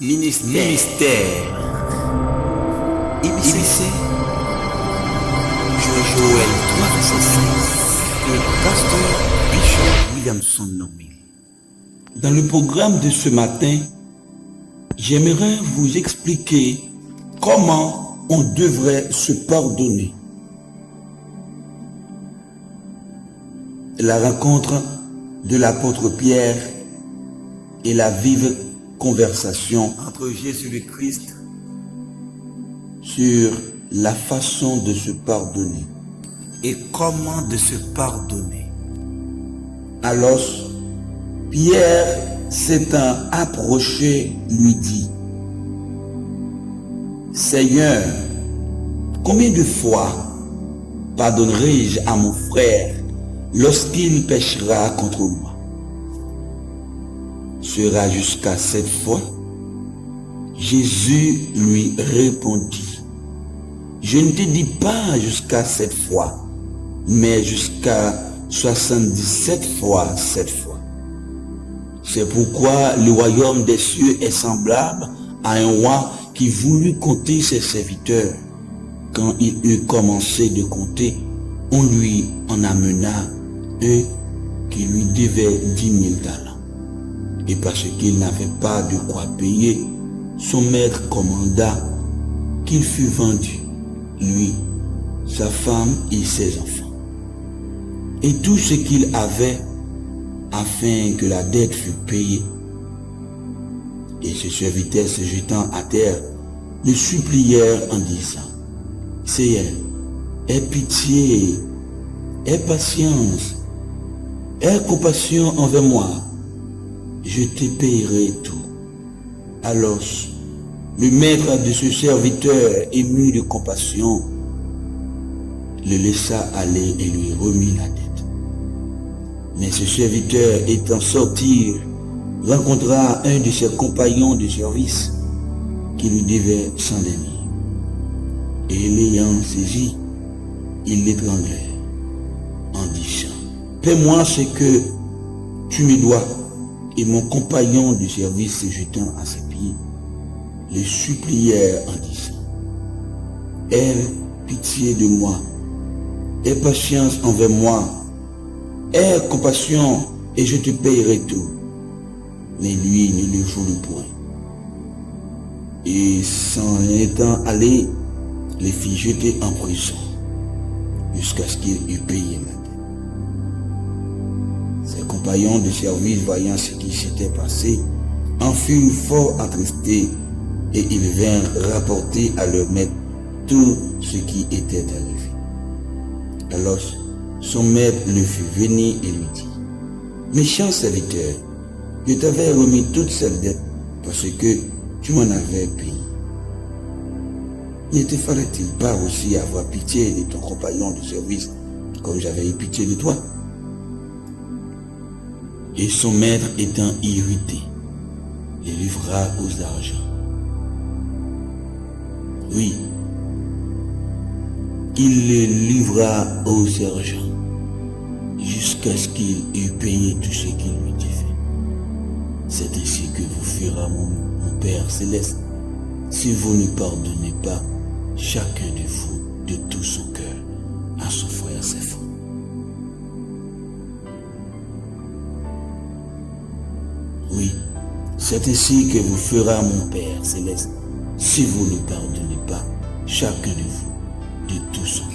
Ministère IBC Joël 3,16 que Pasteur Bishop Williamson nommé. Dans le programme de ce matin, j'aimerais vous expliquer comment on devrait se pardonner. La rencontre de l'apôtre Pierre et la vive conversation entre Jésus le Christ sur la façon de se pardonner. Et comment de se pardonner. Alors, Pierre s'étant approché, lui dit: Seigneur, combien de fois pardonnerai-je à mon frère lorsqu'il péchera contre moi? Sera jusqu'à 7 fois? Jésus lui répondit: Je ne te dis pas jusqu'à 7 fois, mais jusqu'à 77 fois 7 fois. C'est pourquoi le royaume des cieux est semblable à un roi qui voulut compter ses serviteurs. Quand il eut commencé de compter, on lui en amena un qui lui devait 10 000 talents. Et parce qu'il n'avait pas de quoi payer, son maître commanda qu'il fût vendu, lui, sa femme et ses enfants, et tout ce qu'il avait, afin que la dette fût payée. Et ses serviteurs, se jetant à terre, le supplièrent en disant: Seigneur, aie pitié, aie patience, aie compassion envers moi, je te payerai tout. Alors, le maître de ce serviteur, ému de compassion, le laissa aller et lui remit la dette. Mais ce serviteur, étant sorti, rencontra un de ses compagnons de service qui lui devait 100 deniers. Et l'ayant saisi, il l'étranglait en disant: Paie-moi ce que tu me dois. Et mon compagnon de service, se jetant à ses pieds, le supplièrent en disant: Aie pitié de moi, aie patience envers moi, aie compassion, et je te payerai tout. Mais lui ne le voulut point. Et s'en étant allé, les fit jeter en prison, jusqu'à ce qu'il eût payé la dette. Ses compagnons de service, voyant ce qui s'était passé, en furent fort attristés, et ils vinrent rapporter à leur maître tout ce qui était arrivé. Alors son maître le fit venir et lui dit: Méchant serviteur, je t'avais remis toute cette dette parce que tu m'en avais payé. Ne te fallait-il pas aussi avoir pitié de ton compagnon de service comme j'avais eu pitié de toi? Et son maître étant irrité, le livra aux argents. Oui, il le livra aux sergents, jusqu'à ce qu'il eût payé tout ce qu'il lui devait. C'est ainsi que vous fera mon Père céleste, si vous ne pardonnez pas chacun de vous de tout son cœur à son frère ses frères. Oui, c'est ainsi que vous fera mon Père céleste, si vous ne pardonnez pas chacun de vous de tout son